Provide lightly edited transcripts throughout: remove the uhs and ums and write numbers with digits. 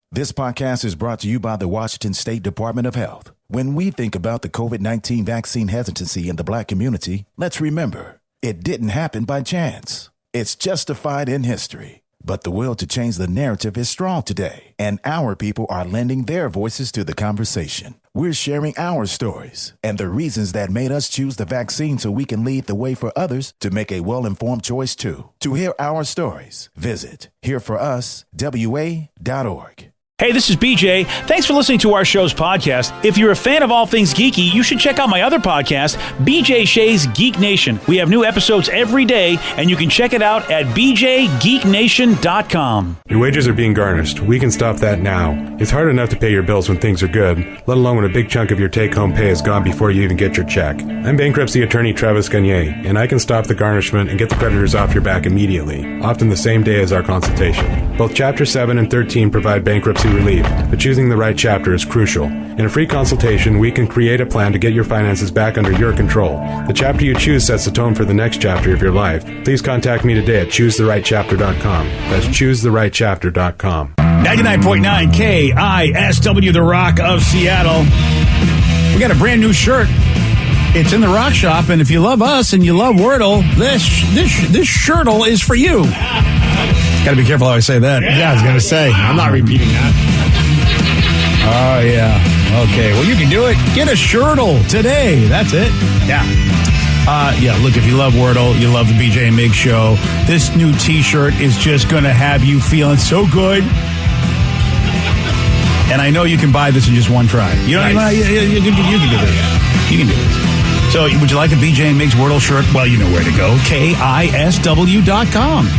This podcast is brought to you by the Washington State Department of Health. When we think about the COVID-19 vaccine hesitancy in the Black community, let's remember, it didn't happen by chance. It's justified in history. But the will to change the narrative is strong today, and our people are lending their voices to the conversation. We're sharing our stories and the reasons that made us choose the vaccine so we can lead the way for others to make a well-informed choice too. To hear our stories, visit hereforuswa.org. Hey, this is BJ. Thanks for listening to our show's podcast. If you're a fan of all things geeky, you should check out my other podcast, BJ Shea's Geek Nation. We have new episodes every day, and you can check it out at bjgeeknation.com. Your wages are being garnished. We can stop that now. It's hard enough to pay your bills when things are good, let alone when a big chunk of your take-home pay is gone before you even get your check. I'm bankruptcy attorney Travis Gagne, and I can stop the garnishment and get the creditors off your back immediately, often the same day as our consultation. Both Chapter 7 and 13 provide bankruptcy relief, but choosing the right chapter is crucial. In a free consultation, we can create a plan to get your finances back under your control. The chapter you choose sets the tone for the next chapter of your life. Please contact me today at choosetherightchapter.com. That's choosetherightchapter.com. 99.9 KISW, The Rock of Seattle. We got a brand new shirt. It's in the Rock Shop, and if you love us and you love Wordle, this shirtle is for you. Got to be careful how I say that. Yeah, I was going to say. I'm not repeating that. Oh, yeah. Okay. Well, you can do it. Get a shirtle today. That's it. Yeah. Look, if you love Wordle, you love the BJ and Mig show, this new T-shirt is just going to have you feeling so good. And I know you can buy this in just one try. You know, nice. You can do this. You can do this. So, would you like a BJ and Mig's Wordle shirt? Well, you know where to go. KISW.com.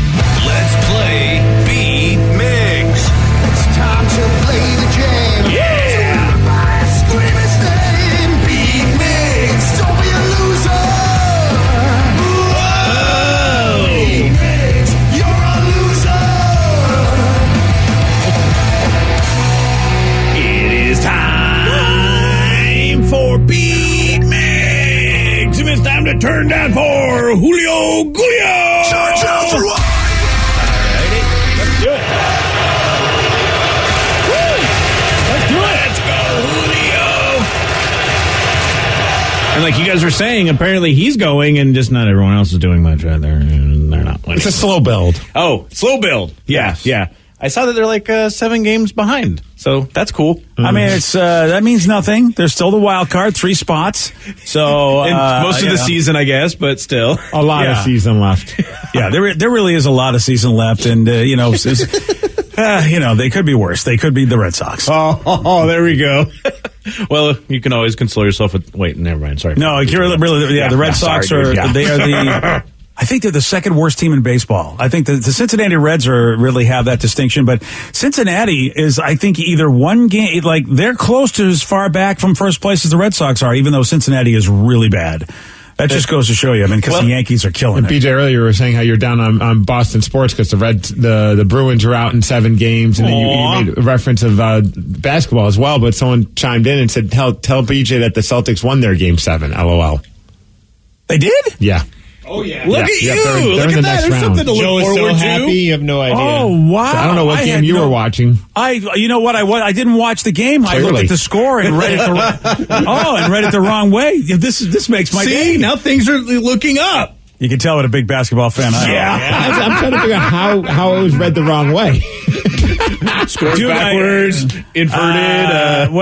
Let's play Beat Migs. It's time to play the game. Yeah! So everybody scream his name. Beat Migs. Don't be a loser. Whoa! Beat Migs. You're a loser. It is time for Beat Migs. It's time to turn down for Julio Gulio. Charge out for what? Let's do it. Woo! Let's do it. Let's go, Julio. And like you guys were saying, apparently he's going and just not everyone else is doing much right there. They're not winning. It's a slow build. Oh, slow build. Yeah, Yes. yeah. I saw that they're like 7 games behind. So that's cool. I mean, it's that means nothing. There's still the wild card, 3 spots. So And most of the season, I guess, but still. A lot of season left. Yeah, there really is a lot of season left, and they could be worse. They could be the Red Sox. Oh, there we go. Well, you can always console yourself with. Wait, never mind. Sorry. No, the Red Sox sorry, dude. they are the. I think they're the second worst team in baseball. I think the Cincinnati Reds really have that distinction, but Cincinnati is, I think, either one game, like they're close to as far back from first place as the Red Sox are, even though Cincinnati is really bad. That just goes to show you, because the Yankees are killing it. BJ, earlier you were saying how you're down on Boston sports because the Bruins are out in 7 games, and then you made a reference of basketball as well, but someone chimed in and said, tell BJ that the Celtics won their game 7, LOL. They did? Yeah. Oh, yeah. Look at you. They're Look in at the that. next There's round. something to look Joe is forward so to. happy, you have no idea. Oh, wow. So I don't know what game you were watching. You know what? I didn't watch the game. I looked at the score and read it the wrong way. This makes my day. Now things are looking up. You can tell what a big basketball fan I am. Yeah. I'm trying to figure out how it was read the wrong way. Scores backwards, inverted.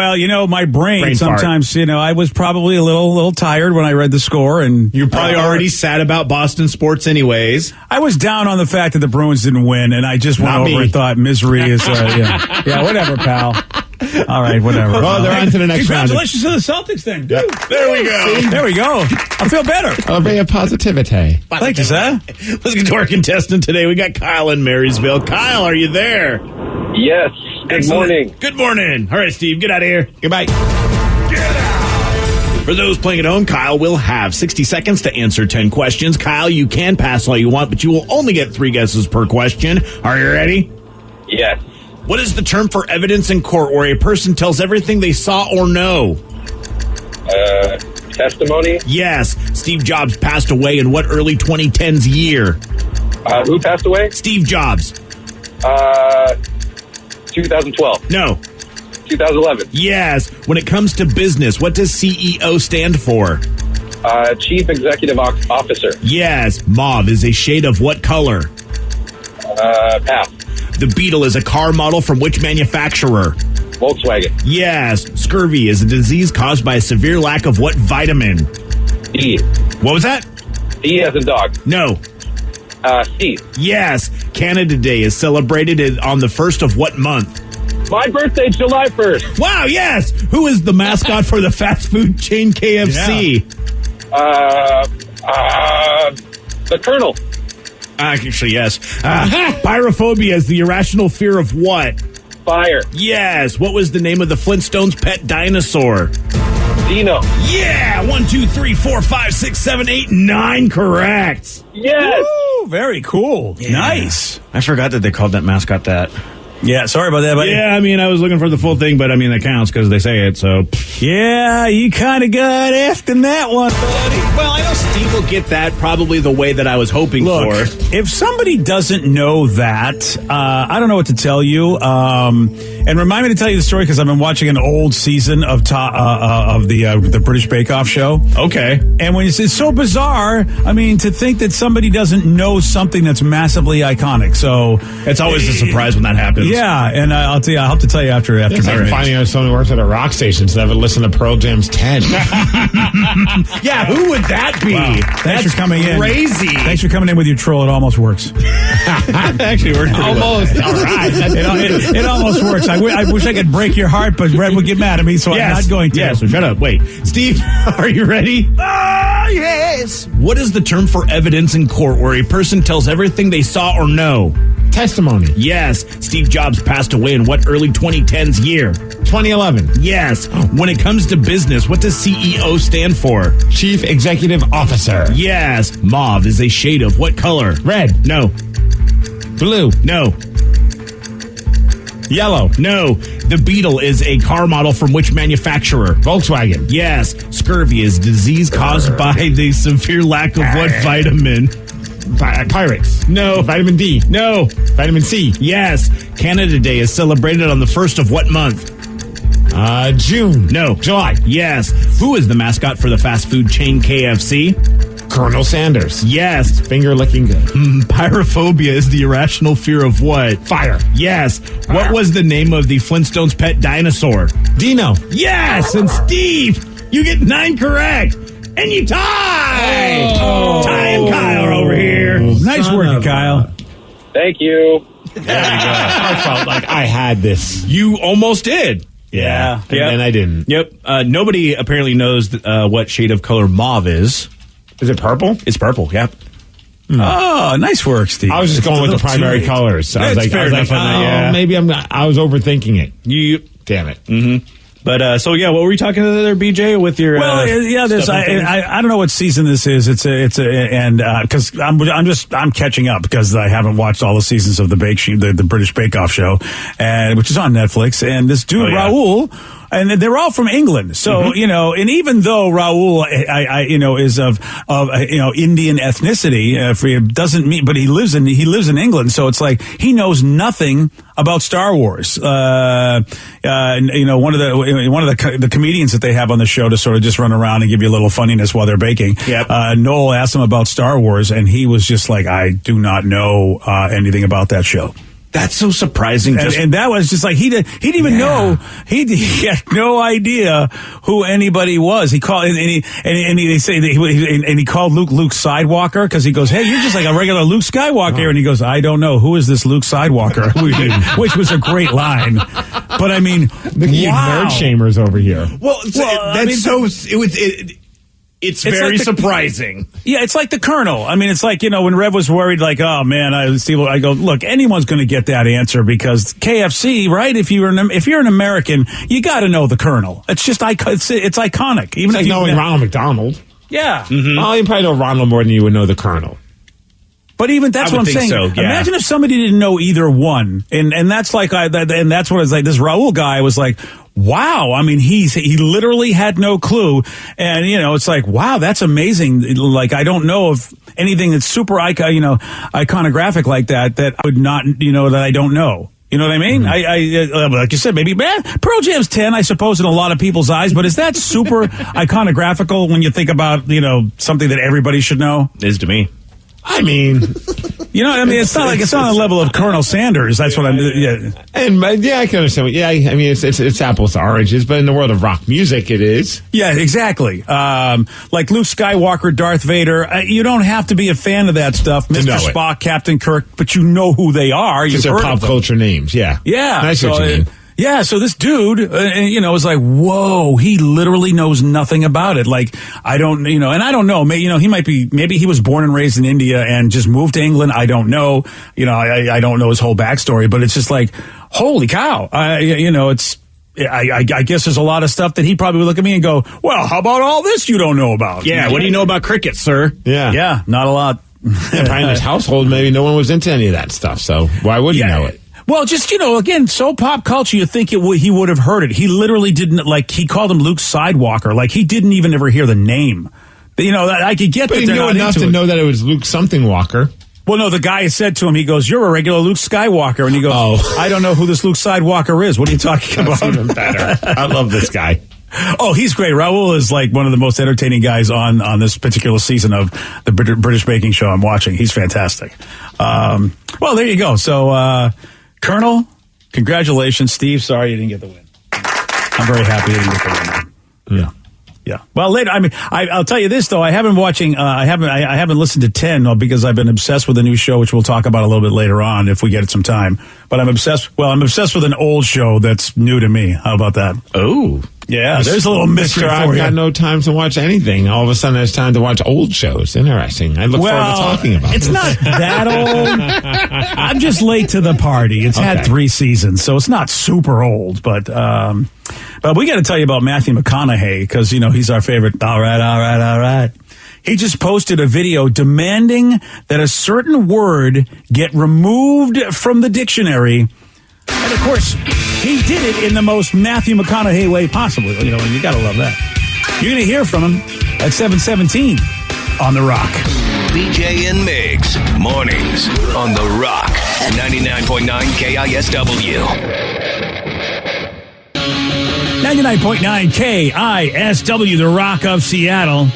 My brain sometimes, I was probably a little tired when I read the score, and You're probably already sad about Boston sports anyways. I was down on the fact that the Bruins didn't win, and I just went over and thought misery is, whatever, pal. All right, whatever. Well, they're on to the next round. Congratulations to the Celtics, then. Yep. There we go. There we go. I feel better. A ray of positivity. Thank you, sir. Let's get to our contestant today. We got Kyle in Marysville. Kyle, are you there? Yes. Good morning. Good morning. All right, Steve, get out of here. Goodbye. Get out. For those playing at home, Kyle will have 60 seconds to answer 10 questions. Kyle, you can pass all you want, but you will only get 3 guesses per question. Are you ready? Yes. What is the term for evidence in court where a person tells everything they saw or know? Testimony? Yes. Steve Jobs passed away in what early 2010s year? Who passed away? Steve Jobs. 2012. No. 2011. Yes. When it comes to business, what does CEO stand for? Chief Executive Officer. Yes. Mauve is a shade of what color? Pass. The Beetle is a car model from which manufacturer? Volkswagen. Yes. Scurvy is a disease caused by a severe lack of what vitamin? D. What was that? D as in dog. No. C. Yes. Canada Day is celebrated on the 1st of what month? My birthday, July 1st. Wow, yes. Who is the mascot for the fast food chain KFC? The Colonel. Actually, yes. Pyrophobia is the irrational fear of what? Fire. Yes. What was the name of the Flintstones' pet dinosaur? Dino. Yeah. 1, 2, 3, 4, 5, 6, 7, 8, 9. Correct. Yes. Woo, very cool. Yeah. Nice. I forgot that they called that mascot that. Yeah, sorry about that, buddy. Yeah, I mean, I was looking for the full thing, but I mean, that counts because they say it, so. Yeah, you kind of got effed in that one, buddy. Well, I know Steve will get that probably the way that I was hoping Look, for. if somebody doesn't know that, I don't know what to tell you. And remind me to tell you the story because I've been watching an old season of the British Bake Off show. Okay. And when it's so bizarre, I mean, to think that somebody doesn't know something that's massively iconic. So It's always a surprise when that happens. yeah, and I'll tell you, I'll have to tell you after. It's like finding out someone works at a rock station so they haven't listened to Pearl Jam's 10. Yeah, who would that be? Wow. Thanks for coming in. Crazy. Thanks for coming in with your troll. It almost works. Actually worked pretty well. Almost. All right. It almost works. I wish I could break your heart, but Red would get mad at me, so I'm not going to. Yeah, so shut up. Wait. Steve, are you ready? Oh, yes. What is the term for evidence in court where a person tells everything they saw or know? Testimony. Yes. Steve Jobs passed away in what early 2010s year? 2011. Yes. When it comes to business, what does CEO stand for? Chief Executive Officer. Yes. Mauve is a shade of what color? Red. No. Blue. No. Yellow. No. The Beetle is a car model from which manufacturer? Volkswagen. Yes. Scurvy is disease caused by the severe lack of what vitamin? Pirates. No. Vitamin D. No. Vitamin C. Yes. Canada Day is celebrated on the 1st of what month? June. No. July. Yes. Who is the mascot for the fast food chain KFC? Colonel Sanders. Yes. Finger licking good. Pyrophobia is the irrational fear of what? Fire. Yes. What was the name of the Flintstones' pet dinosaur? Dino. Yes. And Steve, you get 9 correct. And you tie! Ty and Kyle are over here. Nice work, Kyle. Thank you. I felt like I had this. You almost did. Yeah. And then I didn't. Yep. Nobody apparently knows what shade of color mauve is. Is it purple? It's purple, yep. Oh, nice work, Steve. I was just going with the primary colors. So I was That's like, fair enough on that, yeah. maybe I was overthinking it. You. Damn it. Mm-hmm. But so yeah, what were we talking about there, BJ? With your there's I don't know what season this is. It's because I'm catching up because I haven't watched all the seasons of the British Bake Off show, and which is on Netflix. And this dude Raul. And they're all from England, so and even though Raul, is of Indian ethnicity, doesn't mean, but he lives in England, so it's like he knows nothing about Star Wars. One of the comedians that they have on the show to sort of just run around and give you a little funniness while they're baking. Yep. Noel asked him about Star Wars, and he was just like, I do not know anything about that show. That's so surprising. And that was just like he didn't even know. He had no idea who anybody was. He called and they say that he called Luke Sidewalker because he goes, "Hey, you're just like a regular Luke Skywalker," and he goes, "I don't know who is this Luke Sidewalker," which was a great line. But I mean, nerd shamers over here. It's very like surprising. Yeah, it's like the Colonel. I mean, it's like, when Rev was worried, like, oh man, I go, look, anyone's going to get that answer because KFC, right? If you're an American, you got to know the Colonel. It's just it's iconic. Even it's like knowing Ronald McDonald. Yeah. Mm-hmm. Well, you probably know Ronald more than you would know the Colonel. But even that's what I'm saying. So, yeah. Imagine if somebody didn't know either one, and that's like, and that's what it's like. This Raul guy was like, wow. I mean, he literally had no clue, and it's like, wow, that's amazing. Like, I don't know of anything that's super iconographic like that I would not, that I don't know. You know what I mean? Like you said, maybe Pearl Jam's 10, I suppose, in a lot of people's eyes. But is that super iconographical when you think about, something that everybody should know? It is to me. I mean, it's not like it's on the level of Colonel Sanders. That's what I'm. Yeah. And I can understand. I mean, it's apples to oranges, but in the world of rock music, it is. Yeah, exactly. Like Luke Skywalker, Darth Vader. You don't have to be a fan of that stuff, Mr. Spock, Captain Kirk, but you know who they are. Because they're pop culture names. Yeah. Yeah. I see what you mean. Yeah, so this dude, was like, whoa, he literally knows nothing about it. Like, I don't, and I don't know, maybe he was born and raised in India and just moved to England. I don't know. I don't know his whole backstory, but it's just like, holy cow. I guess there's a lot of stuff that he probably would look at me and go, well, how about all this you don't know about? Yeah, what do you know about cricket, sir? Yeah. Yeah, not a lot. Probably in his household, maybe no one was into any of that stuff, so why would you know it? Well, just, again, so pop culture, you think he would have heard it. He literally didn't, he called him Luke Sidewalker. Like, he didn't even ever hear the name. I could get that. But he knew enough to know that it was Luke something Walker. Well, no, the guy said to him, he goes, you're a regular Luke Skywalker. And he goes, I don't know who this Luke Sidewalker is. What are you talking about? That's even better. I love this guy. Oh, he's great. Raul is like one of the most entertaining guys on this particular season of the British Baking Show I'm watching. He's fantastic. Well, there you go. So, Colonel, congratulations. Steve, sorry you didn't get the win. I'm very happy you didn't get the win. Yeah. Yeah. Well, later. I mean, I'll tell you this though. I haven't listened to 10 because I've been obsessed with a new show, which we'll talk about a little bit later on if we get some time. But I'm obsessed with an old show that's new to me. How about that? Oh. Yeah, there's a little mystery for I've you. got no time to watch anything. All of a sudden, there's time to watch old shows. Interesting. I look forward to talking about it's this. Not that old. I'm just late to the party. It's had 3 seasons, so it's not super old. But we got to tell you about Matthew McConaughey because, he's our favorite. All right. He just posted a video demanding that a certain word get removed from the dictionary. And, of course, he did it in the most Matthew McConaughey way possible. And you got to love that. You're going to hear from him at 7:17 on The Rock. BJ and Migs, mornings on The Rock, 99.9 KISW. 99.9 KISW, The Rock of Seattle.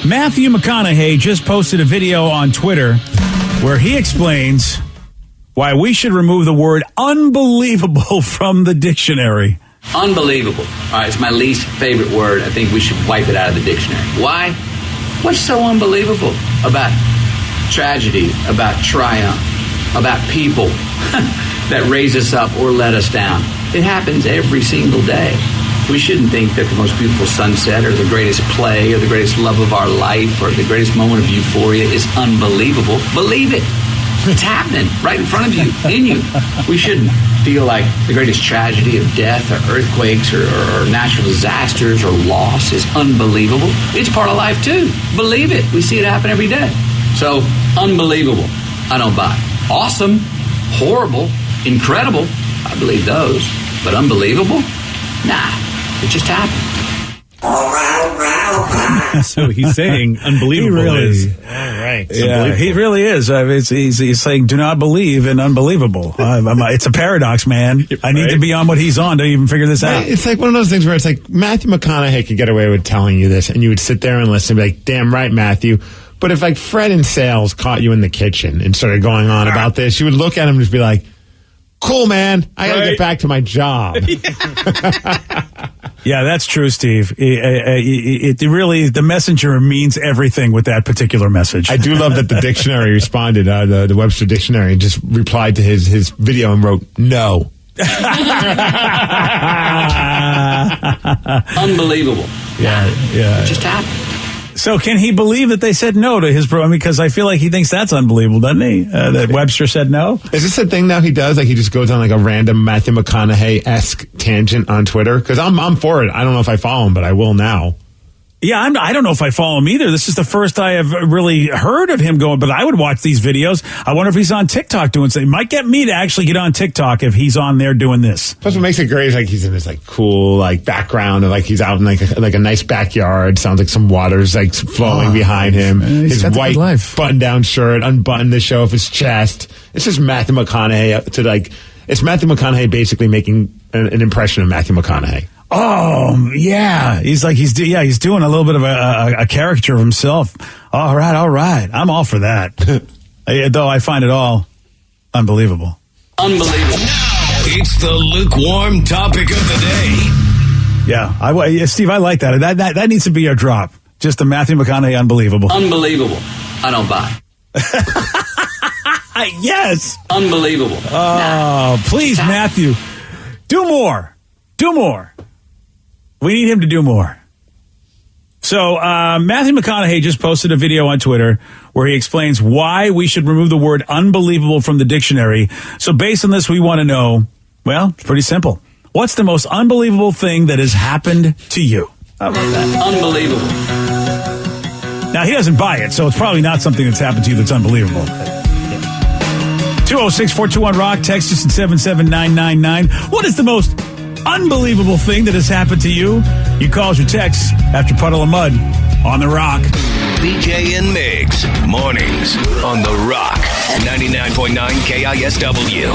Matthew McConaughey just posted a video on Twitter where he explains why we should remove the word unbelievable from the dictionary. Unbelievable. All right, it's my least favorite word. I think we should wipe it out of the dictionary. Why? What's so unbelievable about tragedy, about triumph, about people that raise us up or let us down? It happens every single day. We shouldn't think that the most beautiful sunset or the greatest play or the greatest love of our life or the greatest moment of euphoria is unbelievable. Believe it. It's happening right in front of you, in you. We shouldn't feel like the greatest tragedy of death or earthquakes or natural disasters or loss is unbelievable. It's part of life too. Believe it. We see it happen every day. So, unbelievable. I don't buy. Awesome. Horrible. Incredible. I believe those. But unbelievable? Nah. It just happened. So he's saying unbelievable is. All right. Yeah, he really is. He's saying, do not believe in unbelievable. It's a paradox, man. I need to be on what he's on to even figure this out. It's like one of those things where it's like Matthew McConaughey could get away with telling you this, and you would sit there and listen and be like, damn right, Matthew. But if like Fred and Sales caught you in the kitchen and started going on about this, you would look at him and just be like, cool, man. I got to get back to my job. Yeah, that's true, Steve. It really, the messenger means everything with that particular message. I do love that the dictionary responded, the Webster Dictionary, just replied to his video and wrote, no. Unbelievable. Yeah. It just happened. So can he believe that they said no to his program? Because I feel like he thinks that's unbelievable, doesn't he? That Webster said no? Is this a thing now he does? Like he just goes on like a random Matthew McConaughey-esque tangent on Twitter? Because I'm for it. I don't know if I follow him, but I will now. Yeah, I don't know if I follow him either. This is the first I have really heard of him going, but I would watch these videos. I wonder if he's on TikTok doing something. It might get me to actually get on TikTok if he's on there doing this. Plus what makes it great is like he's in this like cool like background of like he's out in like a nice backyard. Sounds like some water's like flowing behind him. His white button-down shirt, unbuttoned to show off his chest. It's just Matthew McConaughey to like It's Matthew McConaughey basically making an impression of Matthew McConaughey. Oh, yeah. He's doing a little bit of a character of himself. All right. I'm all for that. Though I find it all unbelievable. Unbelievable. It's the lukewarm topic of the day. Yeah, Steve, I like that. That needs to be our drop. Just the Matthew McConaughey unbelievable. Unbelievable. I don't buy. Yes. Unbelievable. Oh, please, Matthew. Do more. We need him to do more. So Matthew McConaughey just posted a video on Twitter where he explains why we should remove the word unbelievable from the dictionary. So based on this, we want to know, well, it's pretty simple. What's the most unbelievable thing that has happened to you? How about that? Unbelievable. Now, he doesn't buy it, so it's probably not something that's happened to you that's unbelievable. 206-421-ROCK, text us at 77999. What is the most unbelievable thing that has happened to you? You call us or text after Puddle of Mud on The Rock. BJ and Migs, mornings on The Rock, 99.9 KISW.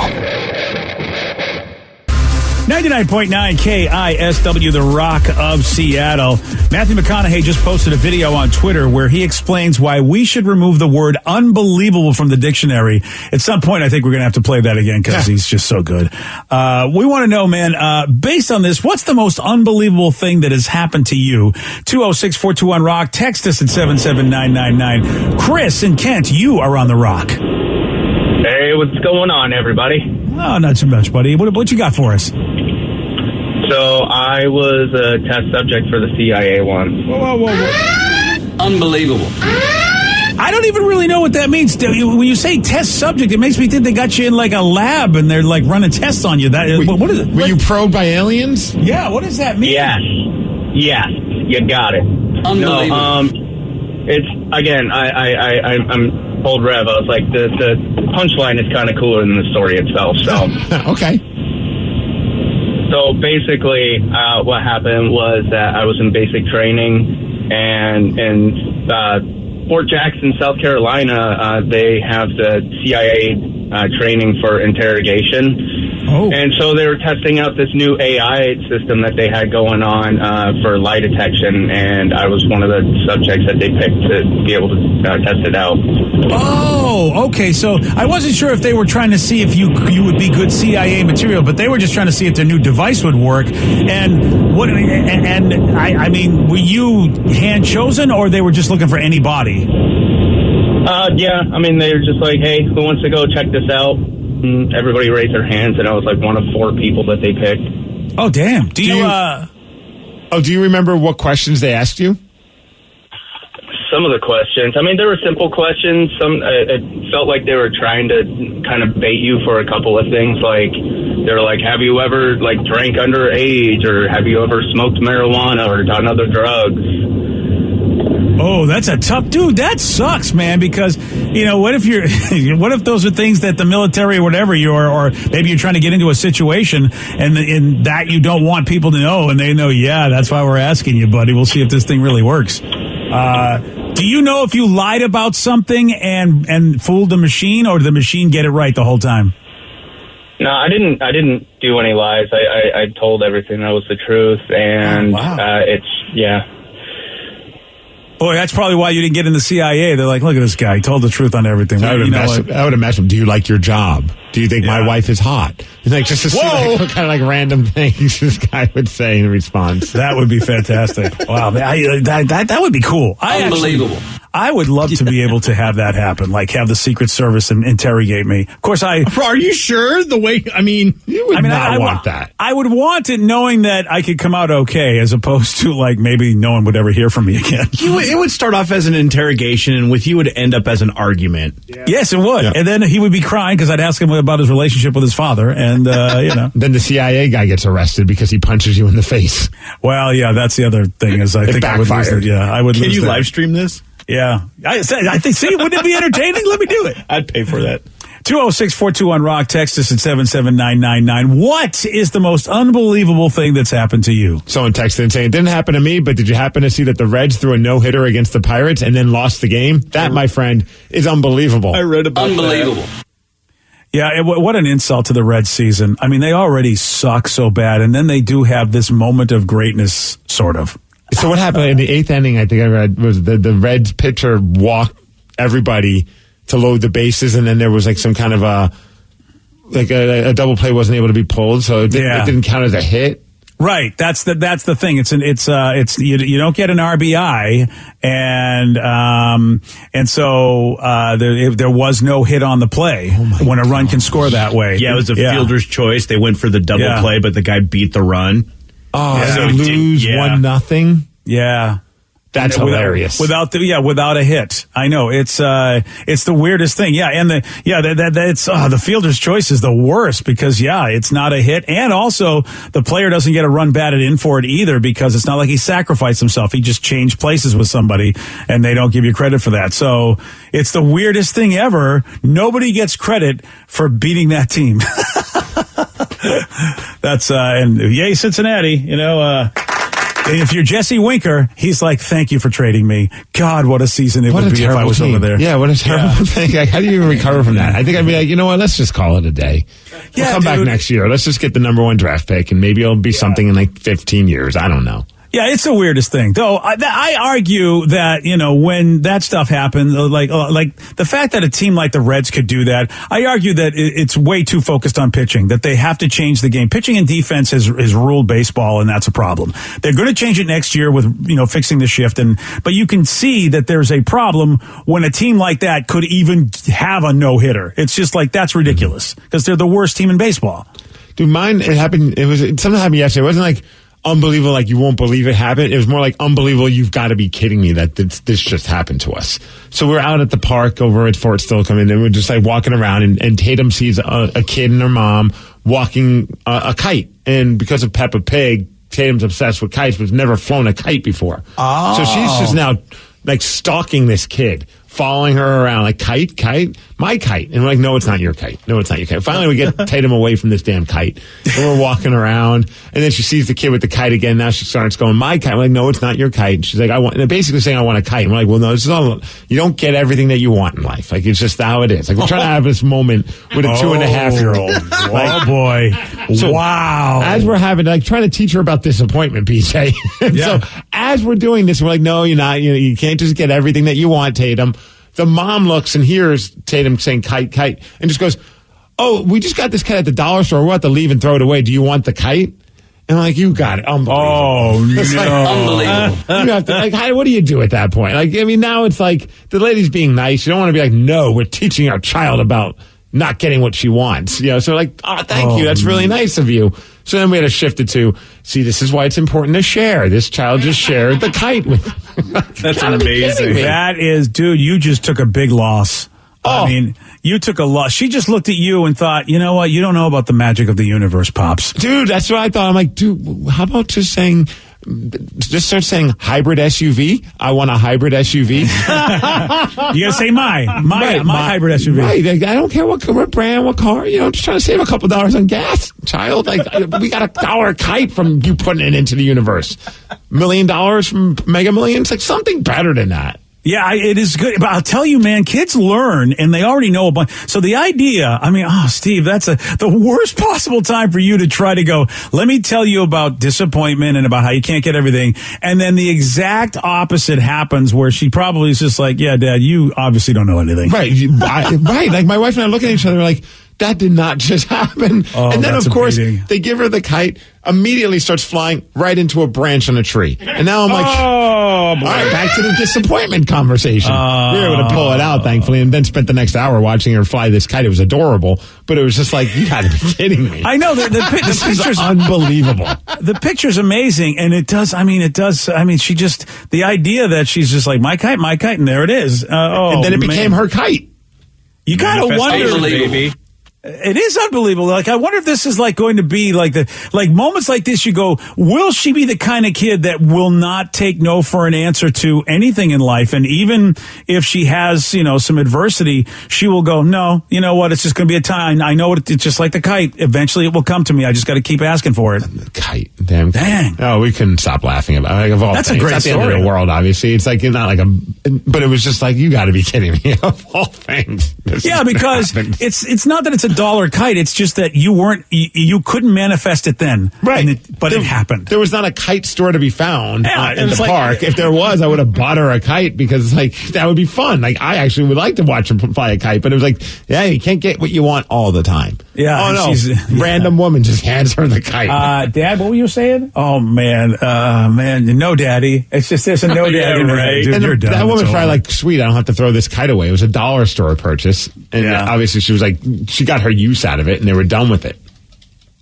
99.9 KISW, The Rock of Seattle. Matthew McConaughey just posted a video on Twitter where he explains why we should remove the word unbelievable from the dictionary. At some point, I think we're going to have to play that again because he's just so good. We want to know, man, based on this, what's the most unbelievable thing that has happened to you? 206-421-ROCK. Text us at 77999. Chris and Kent, you are on The Rock. Hey, what's going on, everybody? Oh, not too much, buddy. What you got for us? So I was a test subject for the CIA once. Whoa. Unbelievable. I don't even really know what that means. When you say test subject, it makes me think they got you in like a lab and they're like running tests on you. What is it? Were you probed by aliens? Yeah, what does that mean? Yes, you got it. Unbelievable. No, it's again. I'm old Rev. I was like the punchline is kind of cooler than the story itself. So Okay. So basically, what happened was that I was in basic training, and in Fort Jackson, South Carolina, they have the CIA training for interrogation. Oh. And so they were testing out this new AI system that they had going on for lie detection, and I was one of the subjects that they picked to be able to test it out. Oh, okay. So I wasn't sure if they were trying to see if you would be good CIA material, but they were just trying to see if their new device would work. And I mean, were you hand chosen, or they were just looking for anybody? Yeah. I mean, they were just like, "Hey, who wants to go check this out?" And everybody raised their hands, and I was like one of 4 people that they picked. Oh, damn. Do you remember what questions they asked you? Some of the questions. I mean, there were simple questions. Some it felt like they were trying to kind of bait you for a couple of things. Like they were like, "Have you ever like drank underage, or have you ever smoked marijuana or done other drugs?" Oh, that's a tough dude. That sucks, man. Because what if those are things that the military or whatever or maybe you're trying to get into a situation and in that you don't want people to know, and they know, yeah, that's why we're asking you, buddy. We'll see if this thing really works. Do you know if you lied about something and fooled the machine, or did the machine get it right the whole time? No, I didn't do any lies. I told everything that was the truth, and yeah. Boy, that's probably why you didn't get in the CIA. They're like, look at this guy. He told the truth on everything. I would imagine. Do you like your job? Do you think my wife is hot? Like, just to see what kind of like random things this guy would say in response. That would be fantastic. Wow, that would be cool. Unbelievable. I would love to be able to have that happen, like have the Secret Service interrogate me. Of course, Are you sure? You would not want that. I would want it knowing that I could come out okay, as opposed to like maybe no one would ever hear from me again. It would start off as an interrogation, and with you, it would end up as an argument. Yeah. Yes, it would. Yeah. And then he would be crying because I'd ask him about his relationship with his father, and Then the CIA guy gets arrested because he punches you in the face. Well, yeah, that's the other thing is I think backfired. I would lose it. Yeah, I would. Can lose you that. live stream this? Yeah. I think, see, wouldn't it be entertaining? Let me do it. I'd pay for that. 206-421-ROCK, text us at 77999. What is the most unbelievable thing that's happened to you? Someone texted and saying, it didn't happen to me, but did you happen to see that the Reds threw a no-hitter against the Pirates and then lost the game? That, my friend, is unbelievable. I read about Unbelievable. Yeah, what an insult to the Reds season. I mean, they already suck so bad, and then they do have this moment of greatness, sort of. So what happened in the 8th inning, I think I read, was the Reds pitcher walked everybody to load the bases, and then there was like some kind of a double play wasn't able to be pulled, so it didn't count as a hit. Right, that's the thing. You don't get an RBI, and so there was no hit on the play when a run can score that way. Yeah, it was a fielder's choice. They went for the double play, but the guy beat the run. Oh, so they lose 1-0. Yeah. That's hilarious. Without a hit. I know it's the weirdest thing. Yeah, and the fielder's choice is the worst because it's not a hit, and also the player doesn't get a run batted in for it either because it's not like he sacrificed himself. He just changed places with somebody, and they don't give you credit for that. So it's the weirdest thing ever. Nobody gets credit for beating that team. That's and yay Cincinnati, if you're Jesse Winker, he's like, thank you for trading me. God, what a season it would be if I was over there. Yeah, what a terrible thing. Like, how do you even recover from that? I think I'd be like, you know what, let's just call it a day. We'll come back next year. Let's just get the number 1 draft pick, and maybe it'll be something in like 15 years. I don't know. Yeah, it's the weirdest thing. Though I argue that, when that stuff happened, like the fact that a team like the Reds could do that, I argue that it's way too focused on pitching, that they have to change the game. Pitching and defense has ruled baseball, and that's a problem. They're going to change it next year with, fixing the shift. But you can see that there's a problem when a team like that could even have a no-hitter. It's just like, that's ridiculous because they're the worst team in baseball. Dude, something happened yesterday. It wasn't like unbelievable, like you won't believe it happened. It was more like unbelievable, you've got to be kidding me that this just happened to us. So we're out at the park over at Fort Stillcombe, and we're just like walking around, and Tatum sees a kid and her mom walking a kite. And because of Peppa Pig, Tatum's obsessed with kites, but has never flown a kite before. Oh. So she's just now like stalking this kid, following her around, like, kite, my kite. And we're like, no, it's not your kite. No, it's not your kite. Finally, we get Tatum away from this damn kite. And we're walking around, and then she sees the kid with the kite again. Now she starts going, my kite. We're like, no, it's not your kite. And she's like, basically saying, I want a kite. And we're like, well, no, this is all, you don't get everything that you want in life. Like, it's just how it is. Like, we're trying to have this moment with a 2.5-year-old. Oh, boy. So wow. As we're having, like, trying to teach her about disappointment, BJ. So as we're doing this, we're like, no, you're not. You can't just get everything that you want, Tatum. The mom looks and hears Tatum saying kite, and just goes, oh, we just got this kite at the dollar store. We'll have to leave and throw it away. Do you want the kite? And I'm like, you got it. Unbelievable. Oh, no. Unbelievable. You have to, like, what do you do at that point? Like, I mean, now it's like the lady's being nice. You don't want to be like, no, we're teaching our child about not getting what she wants. So like, thank you. That's really nice of you. So then we had to shift it to, see, this is why it's important to share. This child just shared the kite with That's amazing. That is, dude, you just took a big loss. I mean, you took a loss. She just looked at you and thought, you know what? You don't know about the magic of the universe, Pops. Dude, that's what I thought. I'm like, dude, how about just start saying hybrid SUV? I want a hybrid SUV. You gotta say my hybrid SUV. Right. I don't care what brand, what car, just trying to save a couple dollars on gas, child. Like, we got $1 kite from you putting it into the universe. $1 million from Mega Millions, like something better than that. Yeah, it is good. But I'll tell you, man, kids learn, and they already know a bunch. So the idea, I mean, Steve, that's the worst possible time for you to try to go, let me tell you about disappointment and about how you can't get everything. And then the exact opposite happens where she probably is just like, yeah, Dad, you obviously don't know anything. Right. Right. Like, my wife and I look at each other like, that did not just happen. And then, of course, they give her the kite, immediately starts flying right into a branch on a tree. And now I'm like, all right, back to the disappointment conversation. We were able to pull it out, thankfully, and then spent the next hour watching her fly this kite. It was adorable, but it was just like, you got to be kidding me. I know. The picture's unbelievable. The picture's amazing, and it does, she just, the idea that she's just like, my kite, and there it is. And then it became her kite. You got to wonder, baby. It is unbelievable. Like, I wonder if this is like going to be like moments like this. You go, will she be the kind of kid that will not take no for an answer to anything in life? And even if she has, some adversity, she will go, no, you know what? It's just going to be a time. I know it's just like the kite. Eventually it will come to me. I just got to keep asking for it. kite. Damn. Dang. Oh, we couldn't stop laughing about it. Like, of all That's a things. great It's not the end story. of the world, obviously. It's like, not like but it was just like, you got to be kidding me. Of all things. Yeah, because it's not that it's a dollar kite. It's just that you couldn't manifest it then. Right. But it happened. There was not a kite store to be found in the it's like- park. If there was, I would have bought her a kite because like that would be fun. Like I actually would like to watch him fly a kite, but it was like, yeah, you can't get what you want all the time. Yeah. Oh no. she's- Random woman just hands her the kite. Dad, what were you saying? Oh, man. No, Daddy. It's just there's a no, Yeah, Daddy. right. Dude, And you're done. that It's woman's over. probably like, sweet, I don't have to throw this kite away. It was a dollar store purchase. And Yeah. obviously she was like, she got her use out of it and they were done with it.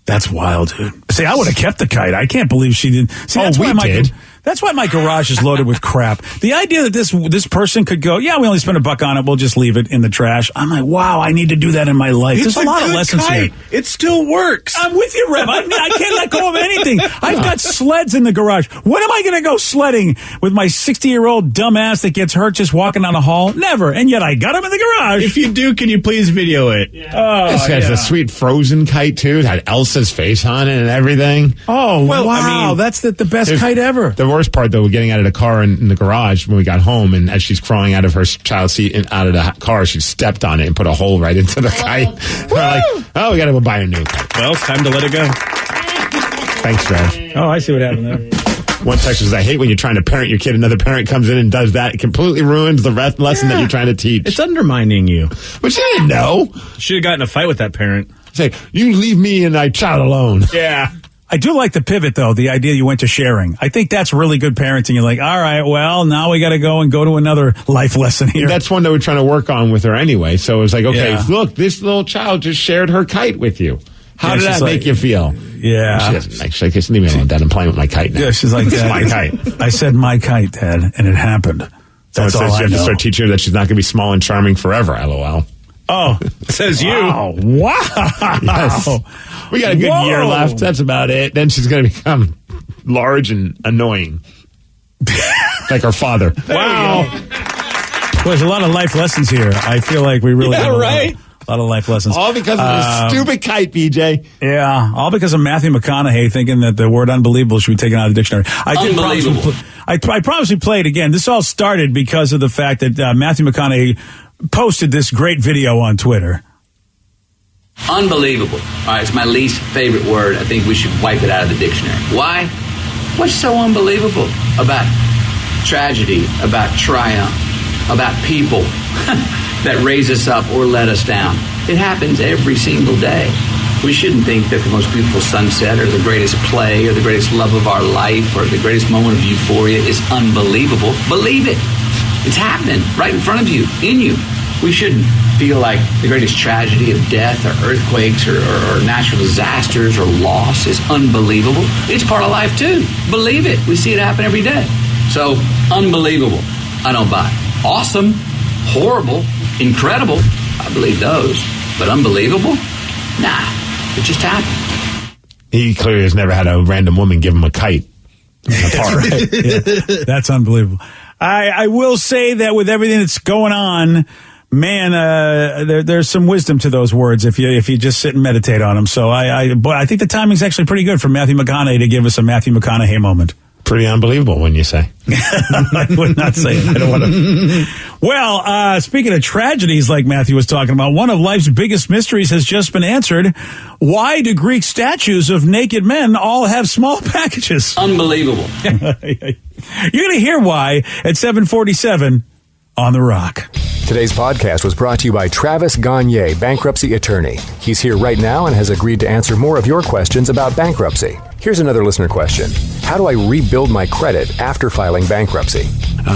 That's wild, dude. See, I would have kept the kite. I can't believe she didn't. See, that's we why did. That's why my garage is loaded with crap. The idea that this person could go, yeah, we only spent $1 on it. We'll just leave it in the trash. I'm like, wow, I need to do that in my life. There's a lot of lessons here. It still works. I'm with you, Rev. I can't let go of anything. I've got sleds in the garage. When am I going to go sledding with my 60-year-old dumbass that gets hurt just walking down a hall? Never. And yet I got him in the garage. If you do, can you please video it? Oh, This has a sweet Frozen kite too. It had Elsa's face on it and everything. Oh, Well, wow. I mean, that's the best kite ever. The worst part, though, getting out of the car in the garage when we got home, and as she's crawling out of her child seat and out of the car, she stepped on it and put a hole right into the kite. We're like, oh, we got to go buy a new kite. Well, it's time to let it go. Thanks, Rev. Oh, I see what happened there. One text says, I hate when you're trying to parent your kid. Another parent comes in and does that. It completely ruins the lesson that you're trying to teach. It's undermining you. But she didn't know. Should have gotten a fight with that parent. Say, you leave me and my child alone. Yeah. I do like the pivot, though, the idea you went to sharing. I think that's really good parenting. You're like, all right, well, now we got to go to another life lesson here. That's one that we're trying to work on with her anyway. So it was like, okay, Yeah. look, this little child just shared her kite with you. How Yeah, did she's that make like- you feel? Yeah. She doesn't actually. Just leave me alone, Dad. I'm playing with my kite now. Yeah, she's like, It's Dad, my kite. I said my kite, Dad, and it happened. Someone That's all says I you have know. to start teaching her that she's not going to be small and charming forever. LOL. Oh, Says you. wow. Wow. Yes. We got a good year Whoa. left. That's about it. Then she's going to become large and annoying, like her father. Wow. Well, there's a lot of life lessons here. I feel like we really got a lot of life lessons. All because of this stupid kite, BJ. Yeah, all because of Matthew McConaughey thinking that the word unbelievable should be taken out of the dictionary. I promise we play it again. This all started because of the fact that Matthew McConaughey posted this great video on Twitter. Unbelievable. All right, it's my least favorite word. I think we should wipe it out of the dictionary. Why? What's so unbelievable about tragedy, about triumph, about people that raise us up or let us down? It happens every single day. We shouldn't think that the most beautiful sunset or the greatest play or the greatest love of our life or the greatest moment of euphoria is unbelievable. Believe it. It's happening right in front of you, in you. We shouldn't feel like the greatest tragedy of death or earthquakes or natural disasters or loss is unbelievable. It's part of life too. Believe it. We see it happen every day. So, unbelievable. I don't buy it. Awesome. Horrible. Incredible. I believe those. But unbelievable? Nah. It just happened. He clearly has never had a random woman give him a kite in the park. Yeah, that's unbelievable. I will say that with everything that's going on, man, there's some wisdom to those words if you just sit and meditate on them. So I think the timing's actually pretty good for Matthew McConaughey to give us a Matthew McConaughey moment. Pretty unbelievable when you say. I would not say it. I don't want to. Well, speaking of tragedies like Matthew was talking about, one of life's biggest mysteries has just been answered. Why do Greek statues of naked men all have small packages? Unbelievable. You're going to hear why at 7:47 on The Rock. Today's podcast was brought to you by Travis Gagne, bankruptcy attorney. He's here right now and has agreed to answer more of your questions about bankruptcy. Here's another listener question. How do I rebuild my credit after filing bankruptcy?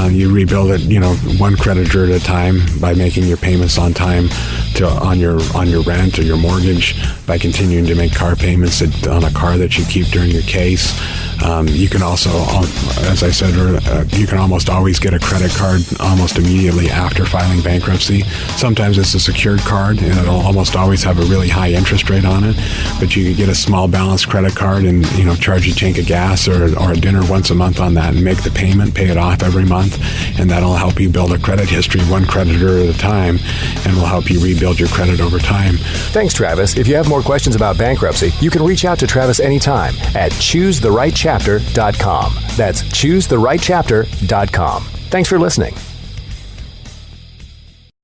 You rebuild it, one creditor at a time by making your payments on time on your rent or your mortgage, by continuing to make car payments on a car that you keep during your case. You can also, as I said, you can almost always get a credit card almost immediately after filing bankruptcy. Sometimes it's a secured card, and it'll almost always have a really high interest rate on it. But you can get a small balance credit card and, charge a tank of gas or a dinner once a month on that and make the payment, pay it off every month. And that'll help you build a credit history one creditor at a time, and will help you rebuild your credit over time. Thanks, Travis. If you have more questions about bankruptcy, you can reach out to Travis anytime at ChooseTheRightChapter.com. That's ChooseTheRightChapter.com. Thanks for listening.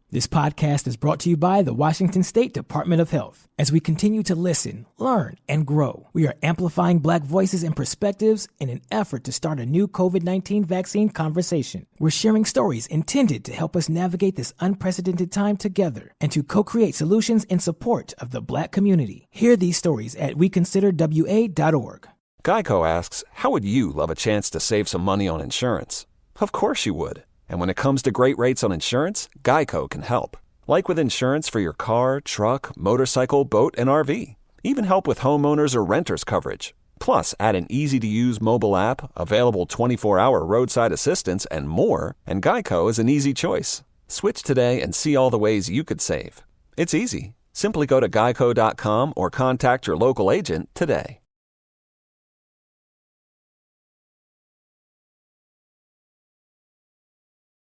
This podcast is brought to you by the Washington State Department of Health. As we continue to listen, learn, and grow, we are amplifying Black voices and perspectives in an effort to start a new COVID-19 vaccine conversation. We're sharing stories intended to help us navigate this unprecedented time together and to co-create solutions in support of the Black community. Hear these stories at weconsiderwa.org. Geico asks, how would you love a chance to save some money on insurance? Of course you would. And when it comes to great rates on insurance, Geico can help. Like with insurance for your car, truck, motorcycle, boat, and RV. Even help with homeowners or renters coverage. Plus, add an easy-to-use mobile app, available 24-hour roadside assistance, and more, and Geico is an easy choice. Switch today and see all the ways you could save. It's easy. Simply go to geico.com or contact your local agent today.